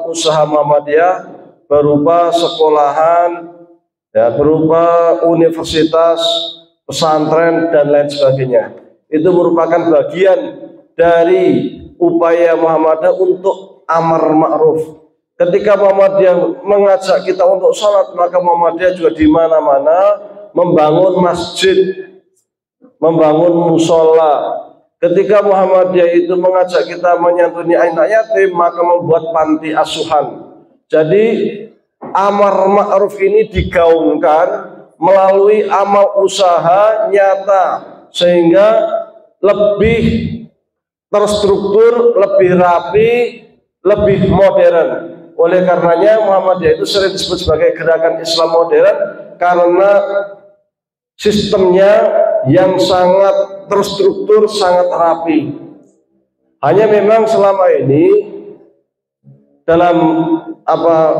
amal usaha Muhammadiyah berupa sekolahan, ya, berupa universitas, pesantren dan lain sebagainya. Itu merupakan bagian dari upaya Muhammadiyah untuk amar ma'ruf. Ketika Muhammadiyah mengajak kita untuk sholat, maka Muhammadiyah juga di mana-mana membangun masjid, membangun musola. Ketika Muhammadiyah itu mengajak kita menyantuni anak yatim, maka membuat panti asuhan. Jadi amar ma'ruf ini digaungkan melalui amal usaha nyata sehingga lebih terstruktur, lebih rapi, lebih modern. Oleh karenanya Muhammadiyah itu sering disebut sebagai gerakan Islam modern karena sistemnya yang sangat terstruktur, sangat rapi. Hanya memang selama ini dalam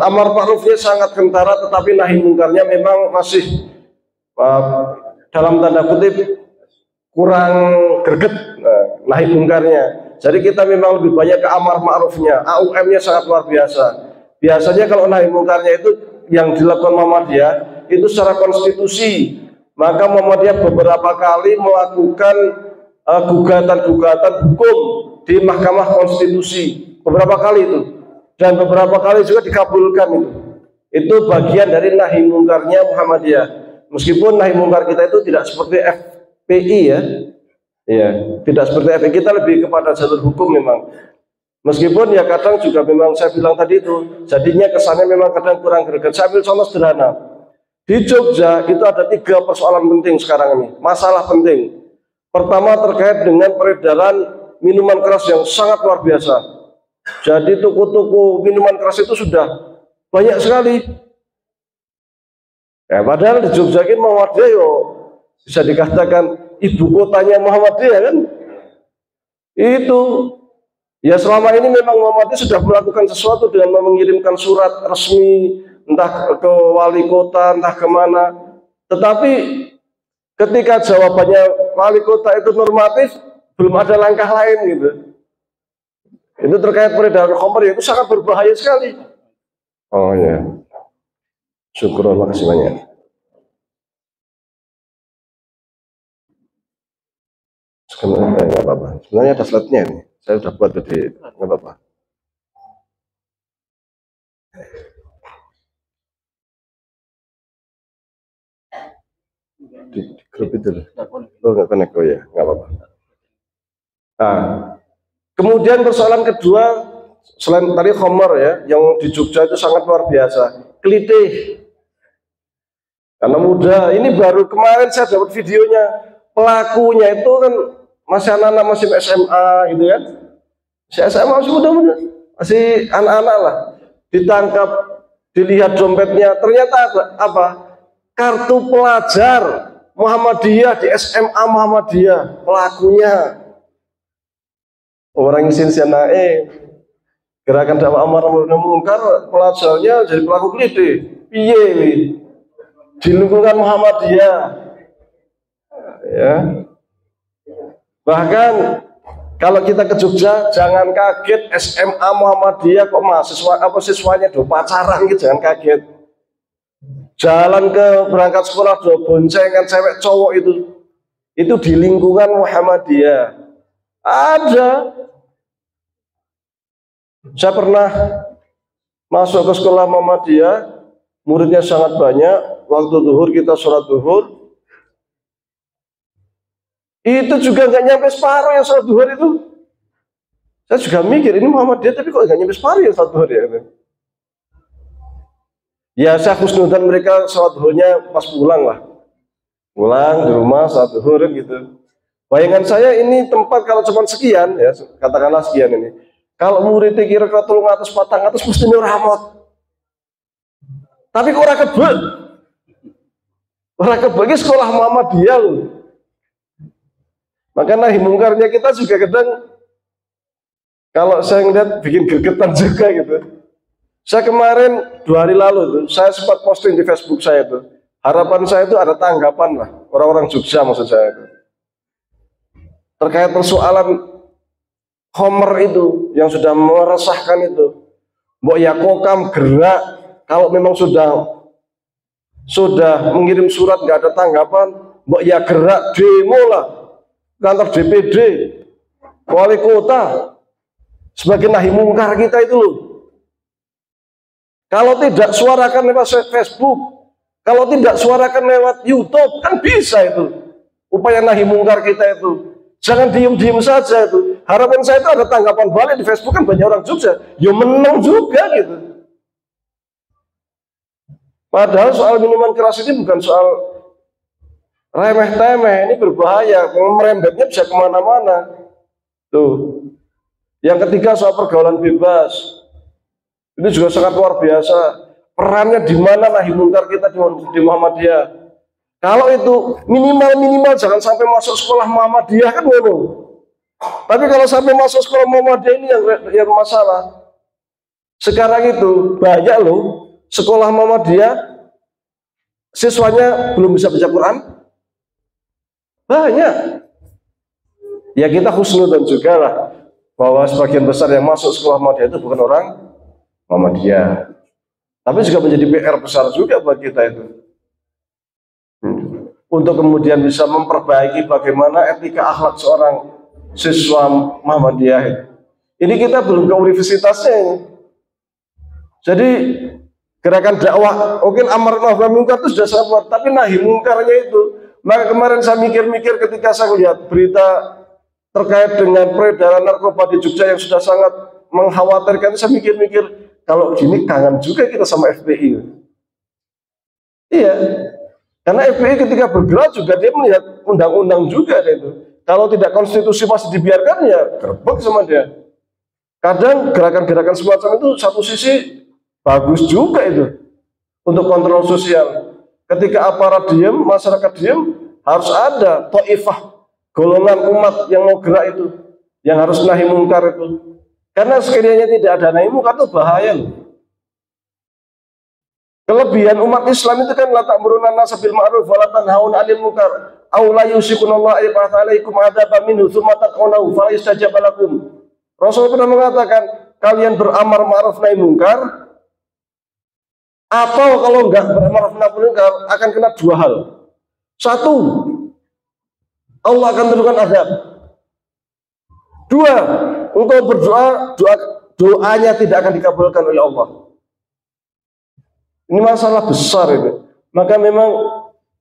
amar ma'rufnya sangat kentara, tetapi nahi mungkarnya memang masih dalam tanda kutip kurang greget, nahi mungkarnya. Jadi kita memang lebih banyak ke amar ma'rufnya, AUM-nya sangat luar biasa. Biasanya kalau nahi mungkarnya itu yang dilakukan Muhammadiyah itu secara konstitusi. Maka Muhammadiyah beberapa kali melakukan gugatan-gugatan hukum di Mahkamah Konstitusi, beberapa kali itu, dan beberapa kali juga dikabulkan itu. Itu bagian dari nahi mungkarnya Muhammadiyah. Meskipun nahi mungkar kita itu tidak seperti FPI ya, ya, tidak seperti FPI, kita lebih kepada jalur hukum memang. Meskipun ya kadang juga memang saya bilang tadi itu, jadinya kesannya memang kadang kurang greget. Saya ambil contoh sederhana. Di Jogja itu ada 3 persoalan penting sekarang ini, masalah penting. Pertama terkait dengan peredaran minuman keras yang sangat luar biasa. Jadi toko-toko minuman keras itu sudah banyak sekali. Padahal di Jogja ini Muhammadiyah yo bisa dikatakan ibu kotanya Muhammadiyah kan. Itu ya selama ini memang Muhammadiyah sudah melakukan sesuatu dengan mengirimkan surat resmi entah ke wali kota, entah kemana. Tetapi ketika jawabannya wali kota itu normatif, belum ada langkah lain gitu. Itu terkait peredaran khamr, itu sangat berbahaya sekali. Oh ya, syukur, makasih banyak. Sebenarnya nggak apa-apa. Sebenarnya ada slide-nya ini. Saya sudah buat tadi, nggak apa-apa. Di grup itu loh. Oh nggak connect, oh ya nggak apa-apa. Nah, kemudian persoalan kedua selain tadi khamr ya, yang di Jogja itu sangat luar biasa, kelitih. Karena muda, ini baru kemarin saya dapat videonya, pelakunya itu kan masih anak-anak, masih SMA gitu ya, si SMA masih muda-muda, masih anak-anak lah, ditangkap, dilihat dompetnya, ternyata apa? Kartu pelajar Muhammadiyah di SMA Muhammadiyah, pelakunya orang isin sianae gerakan dakwah amar ma'ruf nahi mungkar, pelajarnya jadi pelaku kelitih. Piye di lingkungan Muhammadiyah ya. Bahkan kalau kita ke Jogja jangan kaget, SMA Muhammadiyah kok mahasiswa siswanya do pacaran gitu, jangan kaget. Jalan ke berangkat sekolah do boncengan cewek cowok itu di lingkungan Muhammadiyah ada. Saya pernah masuk ke sekolah Muhammadiyah, muridnya sangat banyak. Waktu zuhur kita sholat zuhur, itu juga nggak nyampe separuh yang sholat zuhur itu. Saya juga mikir, ini Muhammadiyah tapi kok nggak nyampe separuh yang sholat zuhur ya. Ya saya husnudzan mereka sholat zuhurnya pas pulang lah, pulang di rumah sholat zuhur gitu. Bayangan saya ini tempat kalau cuma sekian ya, katakanlah sekian ini. Kalau muridnya kira-kira 300, 400 mesti rahmat. Tapi kok orang kebel? Orang kebel ini sekolah Muhammadiyah loh. Maka nahi mungkarnya kita juga kadang kalau saya ngeliat bikin gregetan juga gitu. Saya kemarin 2 hari lalu tuh, saya sempat posting di Facebook saya tuh. Harapan saya itu ada tanggapan lah, orang-orang Jogja maksud saya itu. Terkait persoalan khamr itu yang sudah meresahkan itu. mbok ya kokam gerak. Kalau memang sudah mengirim surat nggak ada tanggapan, mbok ya gerak demo lah, kantor DPD, wali kota, sebagai nahi mungkar kita itu loh. Kalau tidak suarakan lewat Facebook, kalau tidak suarakan lewat YouTube, kan bisa itu upaya nahi mungkar kita itu. Jangan diem-diem saja itu. Harapan saya itu ada tanggapan balik di Facebook, kan banyak orang Jogja, ya menang juga gitu. Padahal soal minuman keras ini bukan soal remeh-temeh, ini berbahaya, merembetnya bisa kemana-mana. Tuh. Yang ketiga soal pergaulan bebas, ini juga sangat luar biasa. Perannya di mana nahi mungkar kita di Muhammadiyah. Kalau itu minimal jangan sampai masuk sekolah Muhammadiyah kan ngono. Tapi kalau sampai masuk sekolah Muhammadiyah ini yang masalah. Sekarang itu banyak loh sekolah Muhammadiyah siswanya belum bisa baca Quran. Banyak. Ya kita husnudzon juga lah bahwa sebagian besar yang masuk sekolah Muhammadiyah itu bukan orang Muhammadiyah. Tapi juga menjadi PR besar juga buat kita itu. Untuk kemudian bisa memperbaiki bagaimana etika akhlak seorang siswa Muhammadiyah. Ini kita belum ke universitasnya ini. Jadi gerakan dakwah, mungkin amar ma'ruf munkar itu sudah sangat kuat, tapi nahi mungkarnya itu. Maka kemarin saya mikir-mikir ketika saya lihat berita terkait dengan peredaran narkoba di Jogja yang sudah sangat mengkhawatirkan, saya mikir-mikir kalau gini kangen juga kita sama FPI. Iya, karena FPI ketika bergerak juga dia melihat undang-undang juga itu. Kalau tidak konstitusi masih dibiarkan ya gerbek sama dia. Kadang gerakan-gerakan semacam itu satu sisi bagus juga itu untuk kontrol sosial. Ketika aparat diam, masyarakat diam, harus ada to'ifah, golongan umat yang mau gerak itu, yang harus nahi mungkar itu. Karena sekiranya tidak ada nahi mungkar itu bahaya loh. Kelebihan umat Islam itu kan la ta'muruna an-nasa bil ma'ruf wa la tanhauna 'anil munkar aw la yusikunallahu ayyabata 'alaikum 'adzaban minhu tsumma tad'unahu fala yustajab lakum. Rasul pernah mengatakan, kalian beramar ma'ruf nahi mungkar, atau kalau enggak beramar ma'ruf nahi mungkar akan kena dua hal. Satu, Allah akan turunkan azab. Dua, engkau berdoa, doanya tidak akan dikabulkan oleh Allah. Ini masalah besar itu. Maka memang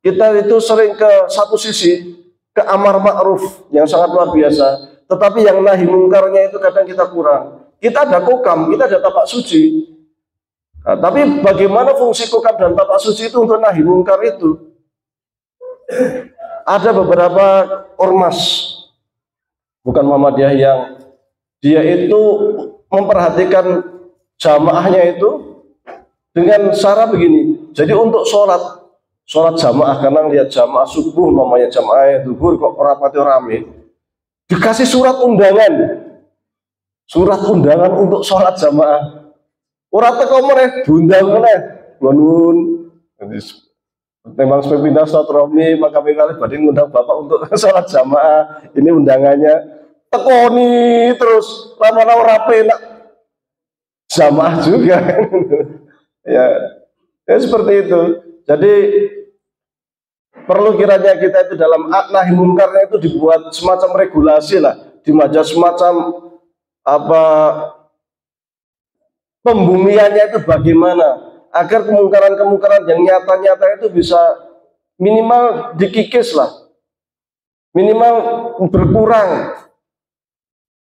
kita itu sering ke satu sisi, ke amar ma'ruf yang sangat luar biasa, tetapi yang nahi mungkarnya itu kadang kita kurang. Kita ada kokam, kita ada tapak suci. Nah, tapi bagaimana fungsi kokam dan tapak suci itu untuk nahi mungkar itu? Ada beberapa ormas, bukan Muhammadiyah, yang dia itu memperhatikan jamaahnya itu dengan cara begini. Jadi untuk sholat jamaah, karena lihat jamaah subuh, namanya jamaah zuhur kok rapatnya rame, dikasih surat undangan untuk sholat jamaah. Orang teko meneh diundang meneh. Nun memang sepindah silaturahmi, maka kami badhe ngundang Bapak untuk sholat jamaah. Ini undangannya. Tekoni terus lama-lama ora penak jamaah juga. ya seperti itu. Jadi perlu kiranya kita itu dalam nahi mungkarnya itu dibuat semacam regulasi lah, dimajas semacam apa pembumiannya itu bagaimana agar kemungkaran-kemungkaran yang nyata-nyata itu bisa minimal dikikis lah, minimal berkurang.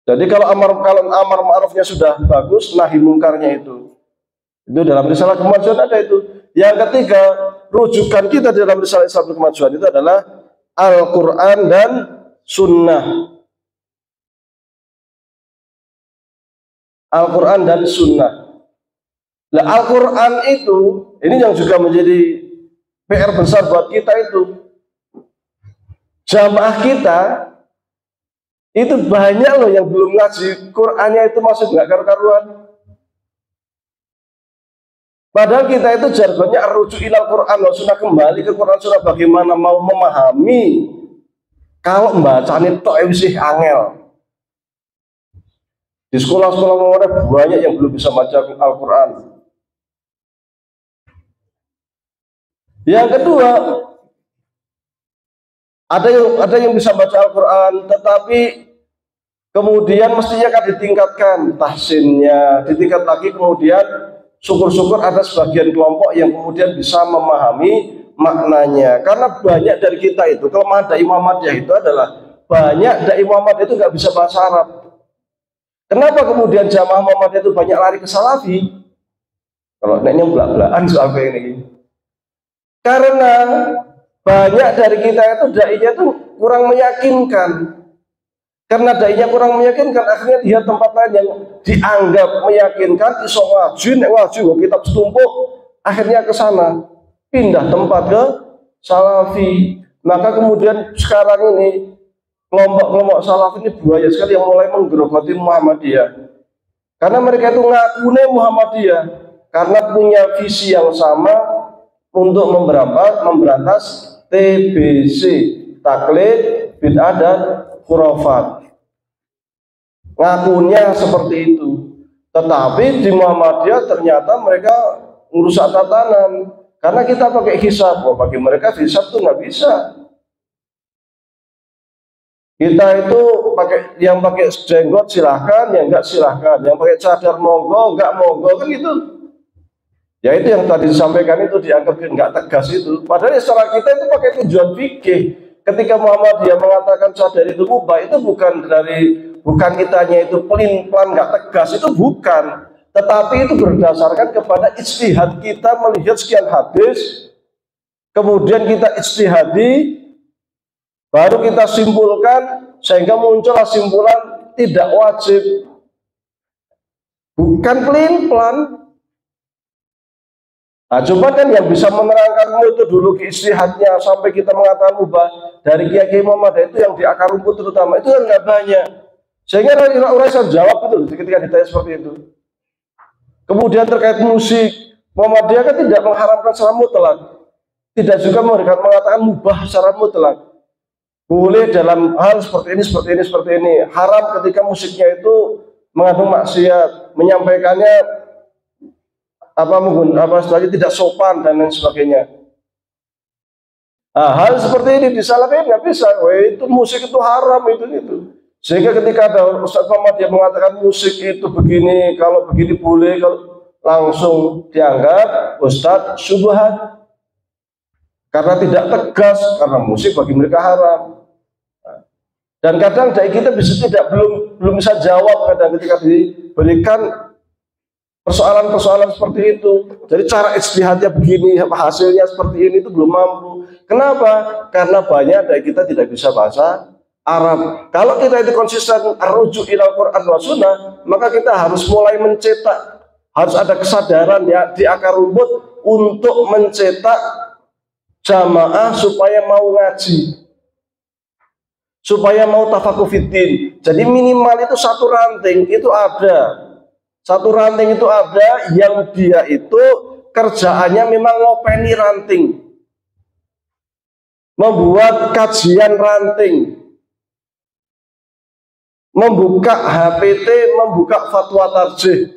Jadi kalau amar ma'rufnya sudah bagus, nahi mungkarnya itu dalam risalah kemajuan ada itu. Yang ketiga, rujukan kita dalam risalah Islam kemajuan itu adalah Al-Quran dan Sunnah. Al-Quran dan Sunnah. Nah, Al-Quran itu, ini yang juga menjadi PR besar buat kita itu. Jamaah kita itu banyak loh yang belum ngaji Qurannya itu masih nggak karu-karuan. Padahal kita itu jargonnya rujuk ilal Quran wa Sunnah, kembali ke Quran Sunnah. Bagaimana mau memahami kalau membacanya tok sih angel. Di sekolah-sekolah Muhammadiyah banyak yang belum bisa baca Al-Quran. Yang kedua, ada yang bisa baca Al-Quran, tetapi kemudian mestinya kan ditingkatkan tahsinnya, ditingkat lagi, kemudian syukur-syukur ada sebagian kelompok yang kemudian bisa memahami maknanya. Karena banyak dari kita itu, kelemahan dai Muhammadiyah itu adalah banyak dai Muhammadiyah itu nggak bisa bahasa Arab. Kenapa kemudian jamaah Muhammadiyah itu banyak lari ke Salafi? Kalau nanya belak-belakan soal ini. Karena banyak dari kita itu dai-nya itu kurang meyakinkan. Karena dai-nya kurang meyakinkan, akhirnya dia tempat lain yang dianggap meyakinkan, iso ngaji kitab setumpuk, akhirnya ke sana, pindah tempat ke Salafi. Maka kemudian sekarang ini kelompok-kelompok Salafi ini buaya sekali yang mulai menggerogoti Muhammadiyah. Karena mereka itu ngakune Muhammadiyah karena punya visi yang sama untuk memberantas TBC, taklid, bid'ah dan khurafat. Ngakunya seperti itu. Tetapi di Muhammadiyah ternyata mereka merusak tatanan. Karena kita pakai hisab, bagi mereka hisab itu nggak bisa. Kita itu yang pakai jenggot silahkan, yang enggak silahkan, yang pakai cadar monggo, enggak monggo, kan gitu. Ya itu yang tadi disampaikan itu dianggap enggak tegas itu. Padahal secara kita itu pakai tujuan fikih. Ketika Muhammadiyah mengatakan cadar itu mubah, itu bukan kitanya itu pelin-pelan enggak tegas, itu bukan. Tetapi itu berdasarkan kepada ijtihad kita melihat sekian hadis, kemudian kita ijtihadi, baru kita simpulkan sehingga muncullah simpulan tidak wajib, bukan pelin-pelan. Nah, coba kan yang bisa menerangkan metodologi istihadnya sampai kita mengatakan ubah dari Kiai Muhammadiyah itu yang di akar rumput terutama itu kan nggak banyak. Sehingga orang saya jawab itu ketika ditanya seperti itu. Kemudian terkait musik, Muhammadiyah kan tidak mengharamkan secara mutlak, tidak juga mengatakan mubah secara mutlak. Boleh dalam hal seperti ini. Haram ketika musiknya itu mengandung maksiat, menyampaikannya istilahnya tidak sopan dan lain sebagainya. Nah, hal seperti ini disalahkan nggak bisa. Itu musik itu haram itu. Sehingga ketika ada Ustaz Muhammadiyah mengatakan musik itu begini, kalau begini boleh, kalau langsung dianggap Ustaz syubhat. Karena tidak tegas, karena musik bagi mereka haram. Dan kadang dari kita belum bisa jawab kadang ketika diberikan persoalan-persoalan seperti itu. Jadi cara ijtihadnya begini, hasilnya seperti ini itu belum mampu. Kenapa? Karena banyak dari kita tidak bisa bahasa Arab. Kalau kita itu konsisten rujuk ilal Quran wa sunnah, maka kita harus mulai mencetak, harus ada kesadaran ya di akar rumput untuk mencetak jamaah supaya mau ngaji, supaya mau tafakuh fiddin. Jadi minimal itu satu ranting itu ada yang dia itu kerjaannya memang ngopeni ranting, membuat kajian ranting, membuka HPT, membuka fatwa tarjih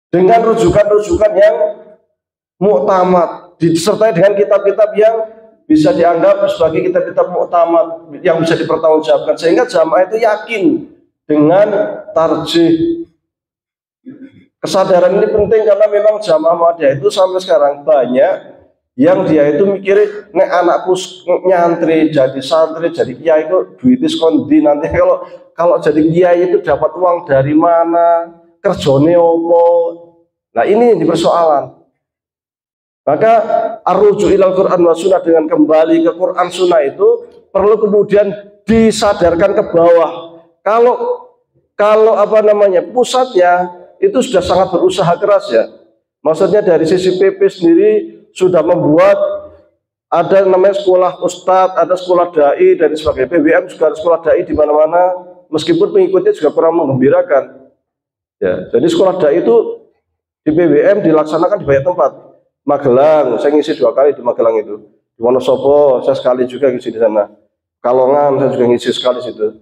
dengan rujukan-rujukan yang muktamad, disertai dengan kitab-kitab yang bisa dianggap sebagai kitab-kitab muktamad yang bisa dipertanggungjawabkan, sehingga jamaah itu yakin dengan tarjih. Kesadaran ini penting karena memang jamaah Muhammadiyah itu sampai sekarang banyak yang dia itu mikir, nek anakku nyantri jadi santri jadi kiai itu duitnya kondi, nanti kalau jadi kiai itu dapat uang dari mana, kerjone opo. Nah ini yang persoalan. Maka arruju ilal Quran wa sunnah, dengan kembali ke Quran sunnah itu perlu kemudian disadarkan ke bawah. Kalau pusatnya itu sudah sangat berusaha keras ya. Maksudnya dari sisi PP sendiri sudah membuat ada namanya sekolah ustadz, ada sekolah dai dan sebagainya. PBM juga ada sekolah dai di mana-mana, meskipun pengikutnya juga kurang menggembirakan. Ya, jadi sekolah dai itu di PBM dilaksanakan di banyak tempat. Magelang, saya ngisi 2 kali di Magelang itu. Di Wonosobo saya sekali juga ngisi di sana. Kalongan saya juga ngisi sekali situ.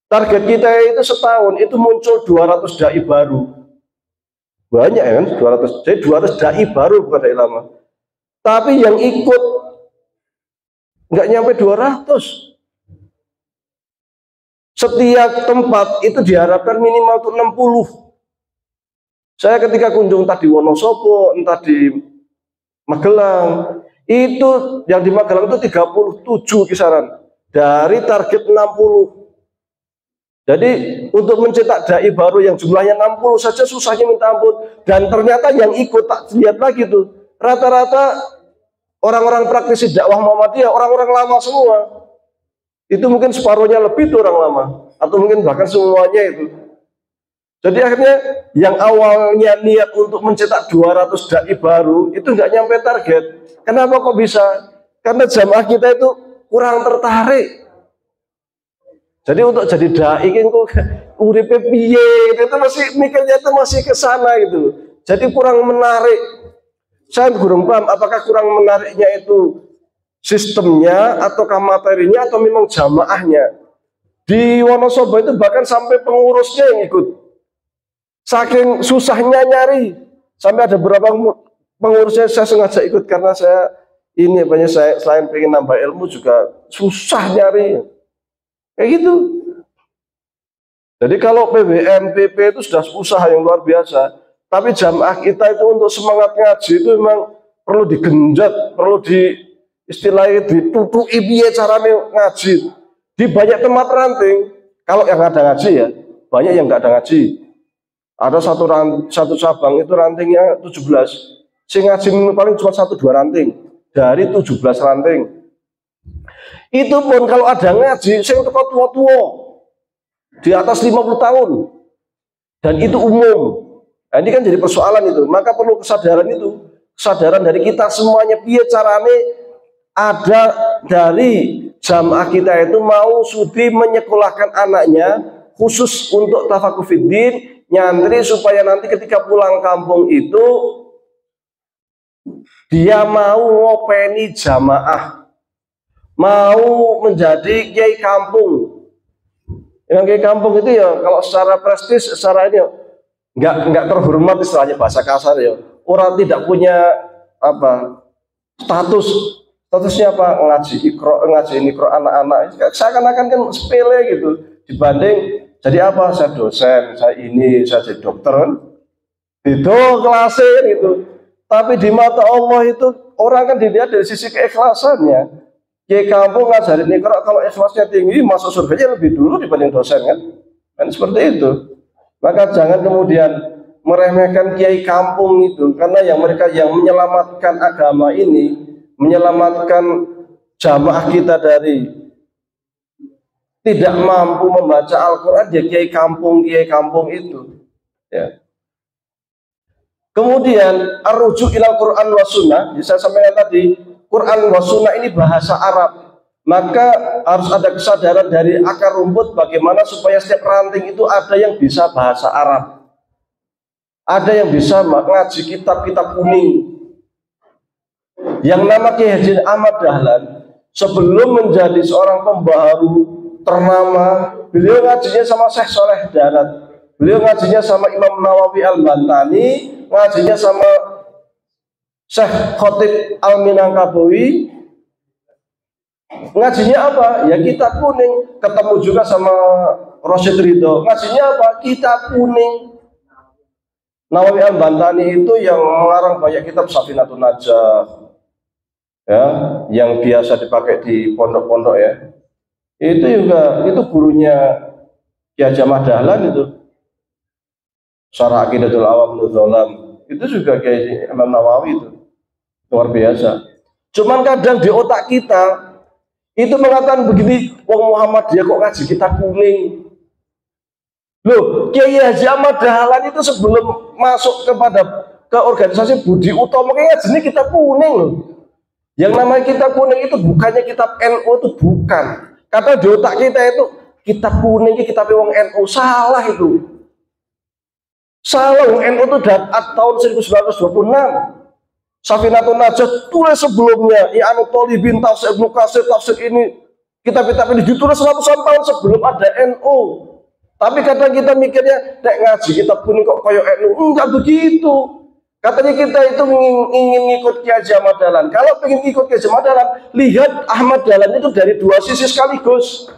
Target kita itu setahun itu muncul 200 dai baru. Banyak ya kan, 200. Jadi 200 dai baru bukan dai lama. Tapi yang ikut nggak nyampe 200. Setiap tempat itu diharapkan minimal untuk 60. Saya ketika kunjung entah di Wonosobo, entah di Magelang, itu yang di Magelang itu 37 kisaran dari target 60. Jadi untuk mencetak dai baru yang jumlahnya 60 saja susahnya minta ampun. Dan ternyata yang ikut, tak lihat lagi tuh, rata-rata orang-orang praktisi dakwah Muhammadiyah, orang-orang lama semua. Itu mungkin separuhnya lebih tuh orang lama, atau mungkin bahkan semuanya itu. Jadi akhirnya yang awalnya niat untuk mencetak 200 dai baru itu nggak nyampe target. Kenapa kok bisa? Karena jamaah kita itu kurang tertarik. Jadi untuk jadi dai itu uripe piye, itu masih mikirnya itu masih ke sana gitu. Jadi kurang menarik. Saya kurang paham apakah kurang menariknya itu sistemnya ataukah materinya atau memang jamaahnya. Di Wonosobo itu bahkan sampai pengurusnya yang ikut. Saking susahnya nyari, sampai ada beberapa pengurusnya saya sengaja ikut karena saya ini apanya, saya selain pengen nambah ilmu juga susah nyari. Kayak gitu. Jadi kalau PBM, PP itu sudah usaha yang luar biasa, tapi jamaah kita itu untuk semangat ngaji itu memang perlu digenjot, perlu di istilahnya ditutui piye caranya ngaji. Di banyak tempat ranting, kalau yang ada ngaji ya, banyak yang nggak ada ngaji. Ada satu cabang itu rantingnya 17. Si ngaji paling cuma 1-2 ranting dari 17 ranting. Itu pun kalau ada ngaji, saya untuk tua-tua di atas 50 tahun. Dan itu umum. Nah, ini kan jadi persoalan itu. Maka perlu kesadaran itu. Kesadaran dari kita semuanya. Piye carane ada dari jamaah kita itu mau sudi menyekolahkan anaknya khusus untuk tafakufiddin, nyantri supaya nanti ketika pulang kampung itu dia mau ngopeni jamaah, mau menjadi kiai kampung. Yang kiai kampung itu ya kalau secara prestis, secara ini nggak terhormat istilahnya, bahasa kasar ya. Orang tidak punya apa statusnya apa, ngaji ikro anak-anak. Seakan-akan kan sepele gitu dibanding jadi apa, saya dosen, saya ini, saya jadi dokter kan. Itu kelasnya gitu. Tapi di mata Allah itu orang kan dilihat dari sisi keikhlasannya. Kiai kampung ngajarin ikro, kalau ikhlasnya tinggi masuk surganya lebih dulu dibanding dosen kan. Kan seperti itu. Maka jangan kemudian meremehkan kiai kampung itu, karena yang mereka yang menyelamatkan agama ini, menyelamatkan jamaah kita dari tidak mampu membaca Al-Quran, ya kiai kampung itu. Ya. Kemudian ar-rujuk ilal Quran wa sunnah, saya sampaikan tadi, Quran wa sunnah ini bahasa Arab. Maka harus ada kesadaran dari akar rumput bagaimana supaya setiap ranting itu ada yang bisa bahasa Arab. Ada yang bisa ngaji kitab-kitab kuning. Yang nama Kiai Haji Ahmad Dahlan sebelum menjadi seorang pembaharu ternama, beliau ngajinya sama Syekh Soleh Darat, beliau ngajinya sama Imam Nawawi Al-Bantani, ngajinya sama Syekh Khotib Al-Minangkabawi. Ngajinya apa? Ya kitab kuning. Ketemu juga sama Rasyid Ridho, ngajinya apa? Kitab kuning. Nawawi Al-Bantani itu yang mengarang banyak kitab Safinatun Najah, ya, yang biasa dipakai di pondok-pondok ya. Itu juga, itu gurunya Kiai Haji Ahmad Dahlan itu. Syarah Aqidatul Awam Nudzolam. Itu juga Kiai Imam Nawawi itu. Luar biasa. Cuman kadang di otak kita itu mengatakan begini, wong Muhammad dia kok ngaji kitab kuning. Loh, Kiai Haji Ahmad Dahlan itu sebelum masuk ke organisasi Budi Utomo ngajinya kitab kuning loh. Yang namanya kitab kuning itu bukannya kitab NU, itu bukan. Kata di otak kita itu kitab kuning itu kitab wong NU, salah itu. Salah, wong NU itu tahun 1926. Safinatun Najah tulis sebelumnya, I'anut Thalibin, tafsir Ibnu Katsir, tafsir ini, Kitab-kitab ini ditulis ratusan tahun sebelum ada NU. Tapi kadang kita mikirnya, nek ngaji kitab kuning kok koyo NU. Enggak begitu. Katanya kita itu ingin ngikut Kiai Ahmad Dahlan. Kalau ingin ngikut Kiai Ahmad Dahlan, lihat Ahmad Dahlan itu dari dua sisi sekaligus.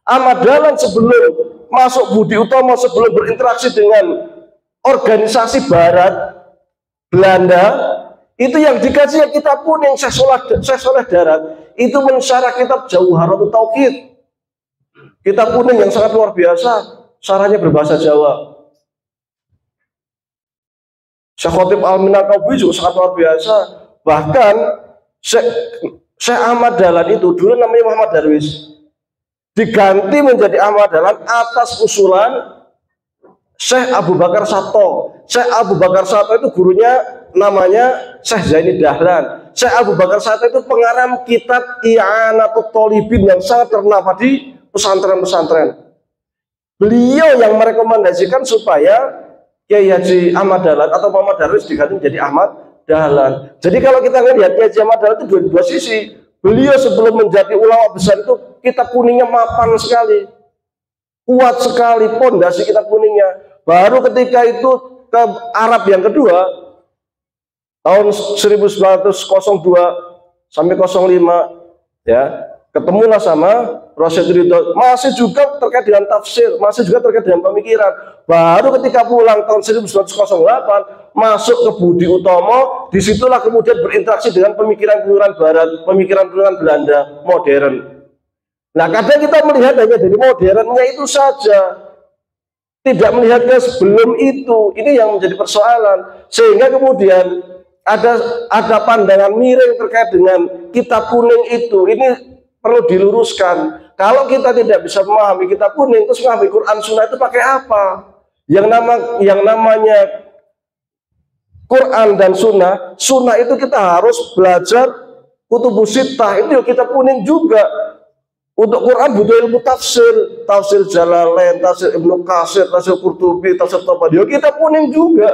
Ahmad Dahlan sebelum masuk Budi Utomo, sebelum berinteraksi dengan organisasi Barat, Belanda, itu yang dikaji yang kitab kuning, Syekh Soleh Darat, itu mensyarah kitab Jauharatul Tauhid. Kitab kuning yang sangat luar biasa, syarahnya berbahasa Jawa. Syekh Khotib Al-Minangkawi juga sangat luar biasa. Bahkan Syekh Ahmad Dahlan itu dulu namanya Muhammad Darwis, diganti menjadi Ahmad Dahlan atas usulan Syekh Abu Bakar Sato. Syekh Abu Bakar Sato itu gurunya namanya Syekh Zaini Dahlan. Syekh Abu Bakar Sato itu pengarang kitab I'anatul Thalibin yang sangat ternama di pesantren-pesantren. Beliau yang merekomendasikan supaya Kiai Haji Ahmad Dahlan atau Muhammad Darwis diganti menjadi Ahmad Dahlan. Jadi kalau kita lihat Kiai Haji Ahmad Dahlan itu dua sisi. Beliau sebelum menjadi ulama besar itu kitab kuningnya mapan sekali, kuat sekali pondasi kitab kuningnya. Baru ketika itu ke Arab yang kedua tahun 1902 sampai 05 ya, ketemulah sama Rasyid Ridho, masih juga terkait dengan tafsir, masih juga terkait dengan pemikiran. Baru ketika pulang tahun 1908 masuk ke Budi Utomo, disitulah kemudian berinteraksi dengan pemikiran-pemikiran Barat, pemikiran-pemikiran Belanda modern. Nah, kadang kita melihat hanya dari modernnya itu saja, tidak melihatnya sebelum itu. Ini yang menjadi persoalan, sehingga kemudian ada pandangan miring terkait dengan kitab kuning itu. Ini perlu diluruskan. Kalau kita tidak bisa memahami kitab kuning, terus memahami Quran Sunnah itu pakai apa? Yang namanya Quran dan Sunnah, Sunnah itu kita harus belajar kutubus sittah, itu kitab kuning juga. Untuk Quran butuh ilmu tafsir, tafsir Jalalain, tafsir Ibnu Katsir, tafsir Qurtubi, tafsir Tabari, kitab kuning juga.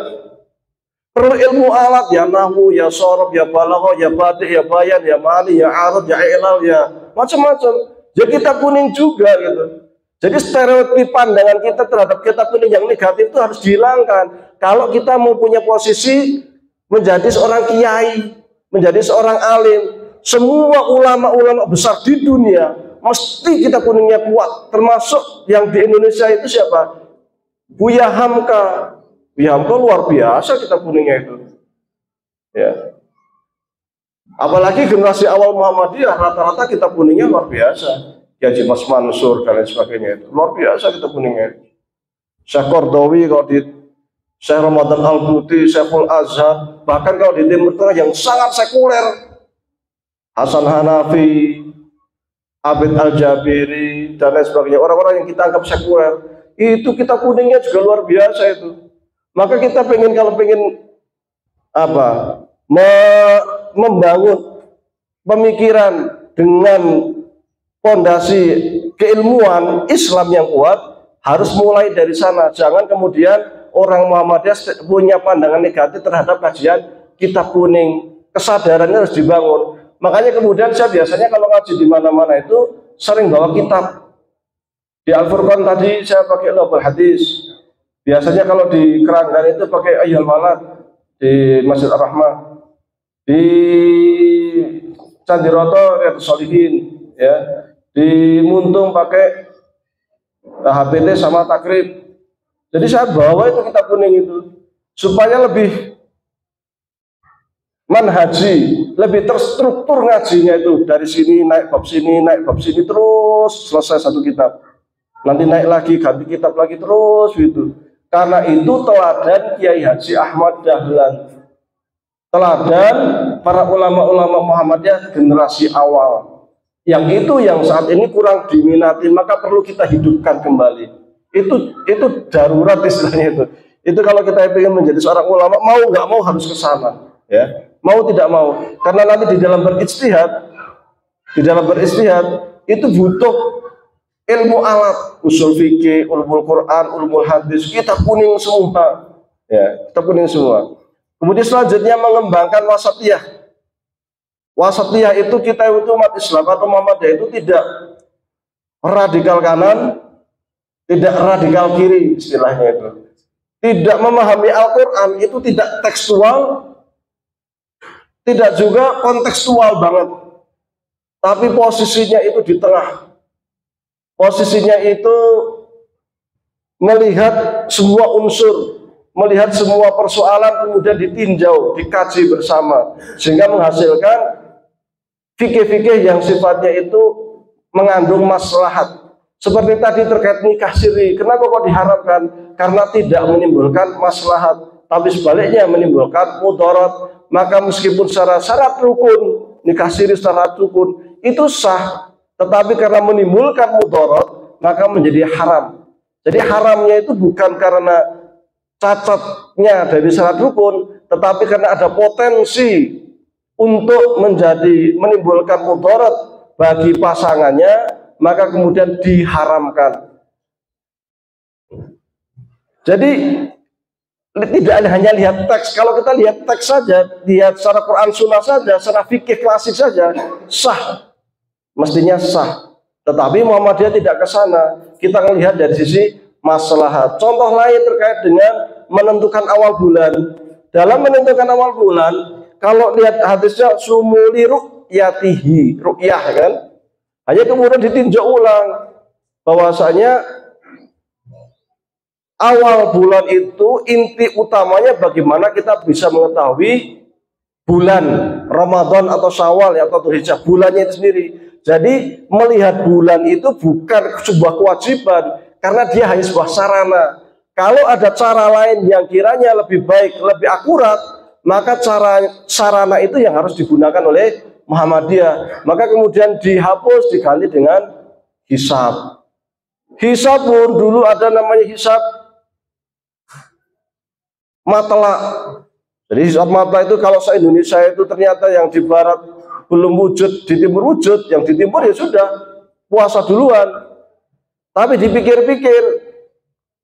Perlu ilmu alat, ya nahwu, ya sorof, ya balaghah, ya badi', ya bayan, ya ma'ani, ya arad, ya ilal, ya macam-macam. Ya kitab kuning juga gitu. Jadi stereotip pandangan kita terhadap kitab kuning yang negatif itu harus dihilangkan. Kalau kita mau punya posisi menjadi seorang kiai, menjadi seorang alim, semua ulama-ulama besar di dunia mesti kitab kuningnya kuat. Termasuk yang di Indonesia itu siapa? Buya Hamka. Buya Hamka luar biasa kitab kuningnya itu. Ya. Apalagi generasi awal Muhammadiyah rata-rata kitab kuningnya luar biasa. Haji Mas Mansur dan lain sebagainya itu luar biasa kitab kuningnya. Syekh Qardawi, kalau di Syekh Ramadan Al-Buti, Syekhul Azhar, bahkan kalau di Timur Tengah yang sangat sekuler, Hasan Hanafi, Abid Al-Jabiri dan lain sebagainya, orang-orang yang kita anggap sekuler, itu kitab kuningnya juga luar biasa itu. Maka kita kalau pengen apa? Membangun pemikiran dengan fondasi keilmuan Islam yang kuat, harus mulai dari sana. Jangan kemudian orang Muhammadiyah punya pandangan negatif terhadap kajian kitab kuning. Kesadarannya harus dibangun. Makanya kemudian saya biasanya kalau ngaji di mana-mana itu sering bawa kitab. Di Al-Furqan tadi saya pakai Lubul Hadis. Biasanya kalau di Keranggan itu pakai Ayyul Malad di Masjid Ar-Rahmah. Di Candiroto Riyadhus Shalihin, ya. Di Muntung pakai HPT sama Takrib. Jadi saya bawa itu kitab kuning itu supaya lebih manhaji, lebih terstruktur ngajinya itu. Dari sini naik bab sini, naik bab sini, terus selesai satu kitab. Nanti naik lagi, ganti kitab lagi, terus gitu. Karena itu teladan Kiai Haji Ahmad Dahlan, teladan para ulama-ulama Muhammadiyah generasi awal. Yang itu yang saat ini kurang diminati, maka perlu kita hidupkan kembali. Itu darurat istilahnya itu. Itu kalau kita ingin menjadi seorang ulama, mau nggak mau harus ke sana, ya. Mau tidak mau, karena nanti di dalam beristihad itu butuh ilmu alat, usul fikih, ulumul Quran, ulumul hadis, kitab kuning semua, ya, kitab kuning semua. Kemudian selanjutnya mengembangkan wasatiyah. Wasatiyah itu kita itu umat Islam atau Muhammadiyah itu tidak radikal kanan, tidak radikal kiri istilahnya itu. Tidak memahami Al-Quran itu tidak tekstual, tidak juga kontekstual banget. Tapi posisinya itu di tengah. Posisinya itu melihat semua unsur, melihat semua persoalan, kemudian ditinjau, dikaji bersama, sehingga menghasilkan fikih-fikih yang sifatnya itu mengandung maslahat. Seperti tadi terkait nikah siri, kenapa kok diharapkan? Karena tidak menimbulkan maslahat, tapi sebaliknya menimbulkan mudarat. Maka meskipun secara syarat rukun, nikah siri secara rukun itu sah, tetapi karena menimbulkan mudarat, maka menjadi haram. Jadi haramnya itu bukan karena cacatnya dari syarat rukun, tetapi karena ada potensi untuk menimbulkan mudarat bagi pasangannya, maka kemudian diharamkan. Jadi tidak hanya lihat teks. Kalau kita lihat teks saja, lihat secara Quran Sunnah saja, secara fikih klasik saja, sah, mestinya sah. Tetapi Muhammadiyah tidak ke sana. Kita melihat dari sisi maslahat. Contoh lain terkait dengan menentukan awal bulan. Dalam menentukan awal bulan, kalau lihat hadisnya sumuli ru'yatihi, ru'yah kan? Hanya kemudian ditinjau ulang bahwasanya awal bulan itu inti utamanya bagaimana kita bisa mengetahui bulan Ramadan atau Syawal atau Dzulhijjah, bulannya itu sendiri. Jadi melihat bulan itu bukan sebuah kewajiban karena dia hanya sebuah sarana. Kalau ada cara lain yang kiranya lebih baik, lebih akurat, maka sarana itu yang harus digunakan oleh Muhammadiyah. Maka kemudian dihapus, diganti dengan hisab. Hisab pun dulu ada namanya hisab matla. Jadi hisab matla itu kalau se-Indonesia itu ternyata yang di barat belum wujud, di timur wujud, yang di timur ya sudah puasa duluan. Tapi dipikir-pikir,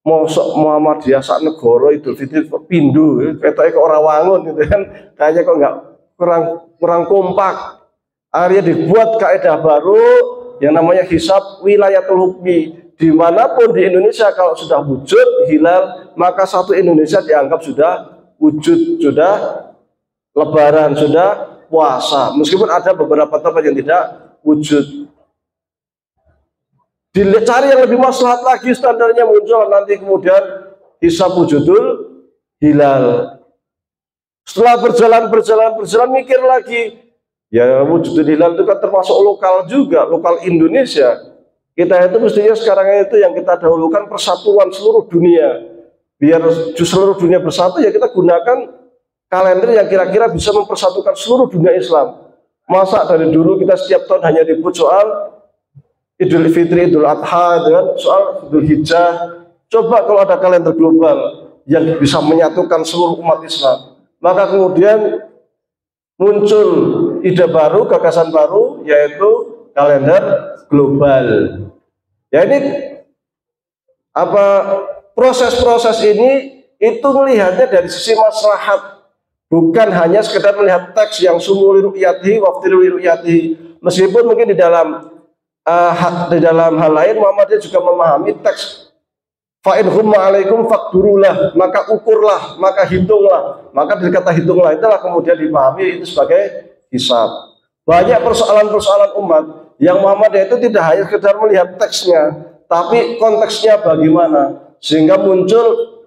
mosok Muhammadiyah sak negara Idul Fitri pindu, ketoke kok ora wangun gitu kan. Kayaknya kok enggak kurang kompak. Akhirnya dibuat kaidah baru yang namanya hisab wilayatul hukmi. Dimanapun di Indonesia kalau sudah wujud hilal, maka satu Indonesia dianggap sudah wujud, sudah lebaran, sudah puasa. Meskipun ada beberapa tempat yang tidak wujud. Dicari yang lebih maslahat lagi, standarnya muncul nanti kemudian hisab wujudul hilal. Setelah berjalan mikir lagi, ya wujudul hilal itu kan termasuk lokal juga, lokal Indonesia. Kita itu mestinya sekarang itu yang kita dahulukan persatuan seluruh dunia. Biar seluruh dunia bersatu, ya kita gunakan kalender yang kira-kira bisa mempersatukan seluruh dunia Islam. Masa dari dulu kita setiap tahun hanya ribut soal Idul Fitri, Idul Adha, soal Idul Hijjah. Coba kalau ada kalender global yang bisa menyatukan seluruh umat Islam, maka kemudian muncul ide baru, gagasan baru, yaitu kalender global. Ya ini proses-proses ini itu melihatnya dari sisi maslahat, bukan hanya sekedar melihat teks yang sumuli ru'yatihi waftiruli ru'yatihi. Meskipun mungkin di dalam hal lain Muhammadiyah juga memahami teks fa'in humma alaikum fakdurulah, maka ukurlah, maka hitunglah. Maka dari kata hitunglah itulah kemudian dipahami itu sebagai hisab. Banyak persoalan-persoalan umat yang Muhammadiyah itu tidak hanya sekedar melihat teksnya, tapi konteksnya bagaimana, sehingga muncul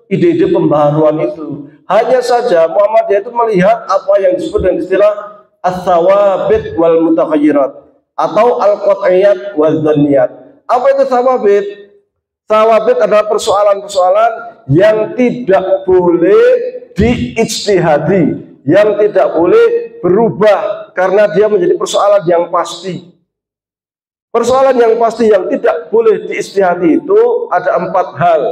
ide-ide pembaharuan itu. Hanya saja Muhammadiyah itu melihat apa yang disebut dengan istilah ats-tsawabit wal mutaghayyirat atau al-qat'iyat wal dzanniyat. Apa itu tsawabit? Tsawabit adalah persoalan-persoalan yang tidak boleh diijtihadi, yang tidak boleh berubah karena dia menjadi persoalan yang pasti. Persoalan yang pasti yang tidak boleh diijtihadi itu ada 4 hal.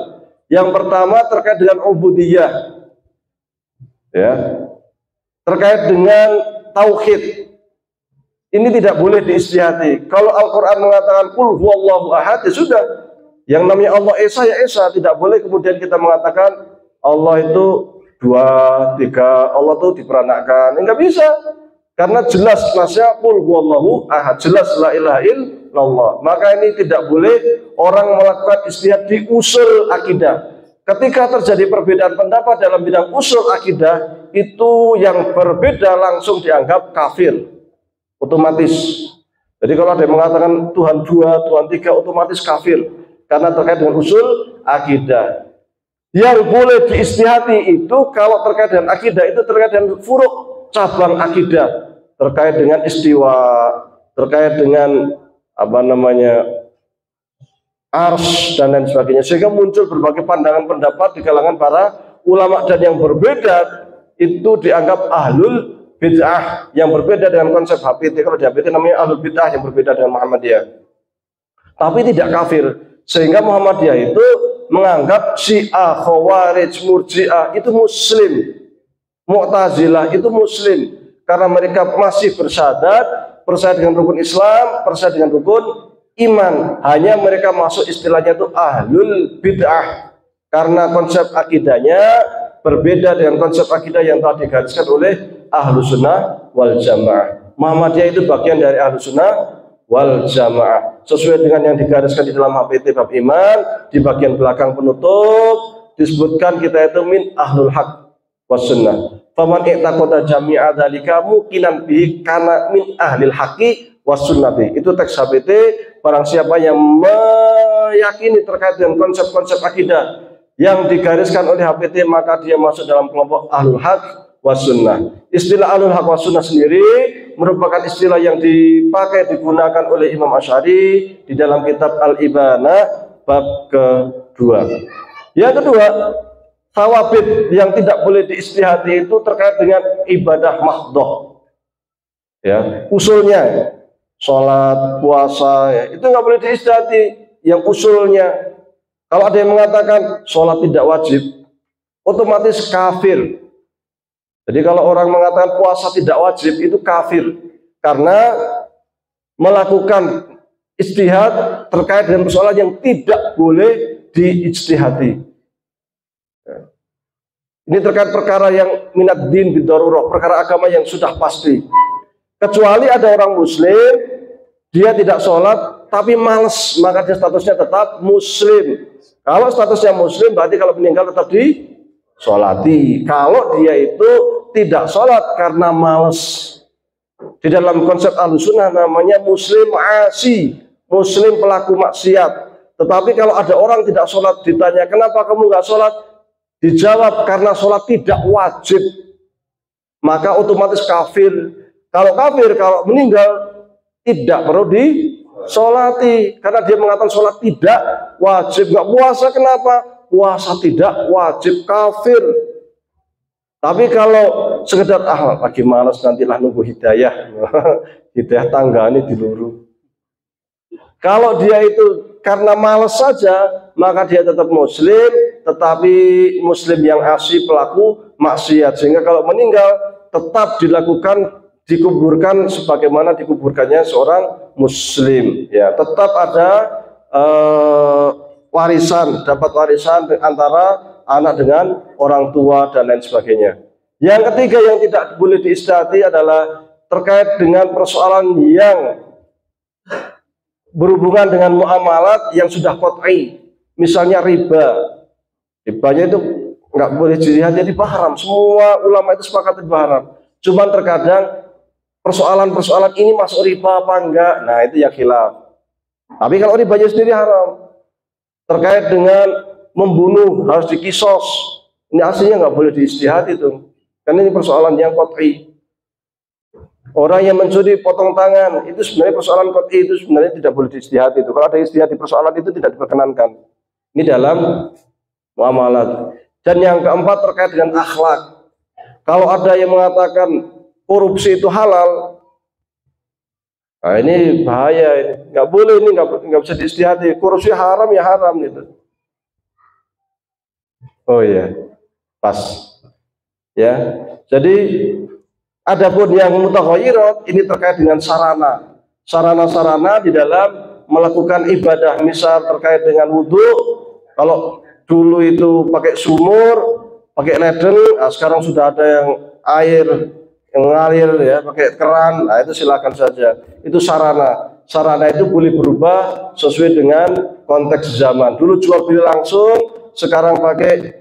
Yang pertama terkait dengan ubudiyah, ya, terkait dengan tauhid. Ini tidak boleh diijtihadi. Kalau Al-Quran mengatakan qul huwallahu ahad, ya sudah. Yang namanya Allah Esa ya Esa, tidak boleh kemudian kita mengatakan Allah itu 2, 3, Allah itu diperanakkan. Enggak bisa. Karena jelas nasnya qul huwallahu ahad, jelas la ilaha illallah. Maka ini tidak boleh orang melakukan ijtihad di usul akidah. Ketika terjadi perbedaan pendapat dalam bidang usul akidah, itu yang berbeda langsung dianggap kafir, otomatis. Jadi kalau ada yang mengatakan Tuhan 2, Tuhan 3, otomatis kafir, karena terkait dengan usul akidah. Yang boleh diistihati itu kalau terkait dengan akidah, itu terkait dengan furuk, cabang akidah, terkait dengan istiwa, terkait dengan ars dan lain sebagainya, sehingga muncul berbagai pandangan pendapat di kalangan para ulama, dan yang berbeda itu dianggap ahlul bid'ah, yang berbeda dengan konsep HPT. Kalau di HPT namanya ahlul bid'ah, yang berbeda dengan Muhammadiyah, tapi tidak kafir. Sehingga Muhammadiyah itu menganggap Syiah, Khawarij, Murji'ah itu muslim, Mu'tazilah itu muslim, karena mereka masih percaya dengan rukun Islam, percaya dengan rukun iman. Hanya mereka masuk istilahnya itu ahlul bid'ah, karena konsep akidahnya berbeda dengan konsep akidah yang telah digariskan oleh ahlu sunnah wal jamaah. Muhammadiyah itu bagian dari ahlu sunnah wal jamaah, sesuai dengan yang digariskan di dalam HPT bab iman. Di bagian belakang penutup disebutkan kita itu min ahlul haq was sunnah. Faman i'taqada jami'a dzalika muqinan bihi kana min ahlil haqqi was sunnati. Itu teks HPT. Barang siapa yang meyakini terkait dengan konsep-konsep akidah yang digariskan oleh HPT, maka dia masuk dalam kelompok ahlul haq was sunnah. Istilah ahlul haq was sunnah sendiri merupakan istilah yang dipakai, digunakan oleh Imam Asy'ari di dalam kitab Al-Ibanah bab kedua. Yang kedua, thawabit yang tidak boleh diistihati itu terkait dengan ibadah mahdhah. Ya, usulnya sholat, puasa, ya, itu nggak boleh diistihati. Yang usulnya, kalau ada yang mengatakan sholat tidak wajib, otomatis kafir. Jadi kalau orang mengatakan puasa tidak wajib, itu kafir, karena melakukan ijtihad terkait dengan persoalan yang tidak boleh diijtihati. Ini terkait perkara yang minad din bidarurah, perkara agama yang sudah pasti. Kecuali ada orang muslim, dia tidak sholat tapi males, maka dia statusnya tetap muslim. Kalau statusnya muslim, berarti kalau meninggal tetap disolati. Kalau dia itu tidak sholat karena males, di dalam konsep Ahlussunnah namanya muslim asi, muslim pelaku maksiat. Tetapi kalau ada orang tidak sholat, ditanya kenapa kamu nggak sholat, dijawab karena sholat tidak wajib, maka otomatis kafir. Kalau kafir, kalau meninggal tidak perlu disolati, karena dia mengatakan sholat tidak wajib. Nggak puasa, kenapa? Puasa tidak wajib, kafir. Tapi kalau sekedar lagi malas, nantilah nunggu hidayah, hidayah tangga ini diluru. Kalau dia itu karena malas saja, maka dia tetap muslim, tetapi muslim yang asli pelaku maksiat, sehingga kalau meninggal tetap dikuburkan sebagaimana dikuburkannya seorang muslim. Ya, tetap ada warisan, dapat warisan antara anak dengan orang tua dan lain sebagainya. Yang ketiga yang tidak boleh diistihati adalah terkait dengan persoalan yang berhubungan dengan muamalat yang sudah qat'i, misalnya riba. Ribanya itu nggak boleh dilihat jadi haram. Semua ulama itu sepakat itu haram. Cuman terkadang persoalan-persoalan ini masuk riba apa enggak, nah itu ya khilaf. Tapi kalau ribanya sendiri haram. Terkait dengan membunuh harus dikisos, ini aslinya nggak boleh diistihad itu, karena ini persoalan yang qat'i. Orang yang mencuri potong tangan, itu sebenarnya persoalan qat'i, itu sebenarnya tidak boleh diistihad itu. Kalau ada istihad di persoalan itu tidak diperkenankan. Ini dalam muamalat. Dan yang keempat terkait dengan akhlak. Kalau ada yang mengatakan korupsi itu halal, nah ini bahaya, ini nggak boleh, ini nggak bisa diistihati. Korupsi haram ya haram gitu. Oh iya, pas. Ya, jadi adapun yang mutaghayyirat ini terkait dengan sarana di dalam melakukan ibadah, misal terkait dengan wudhu. Kalau dulu itu pakai sumur, pakai ledeng, nah sekarang sudah ada yang air yang ngalir ya, pakai keran, nah itu silakan saja, itu sarana. sarana itu boleh berubah sesuai dengan konteks zaman. Dulu jual beli langsung, sekarang pakai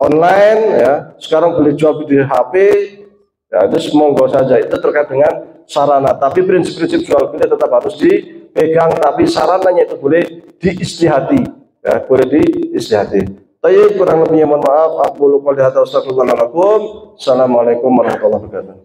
online, ya. Sekarang boleh jual beli di HP, ya, itu monggo saja. Itu terkait dengan sarana. Tapi prinsip-prinsip jual beli tetap harus dipegang. Tapi sarananya itu boleh diistihati, ya, boleh diistihati. Tapi kurang lebihnya mohon maaf. Aku lupa lihat. Assalamualaikum warahmatullahi wabarakatuh.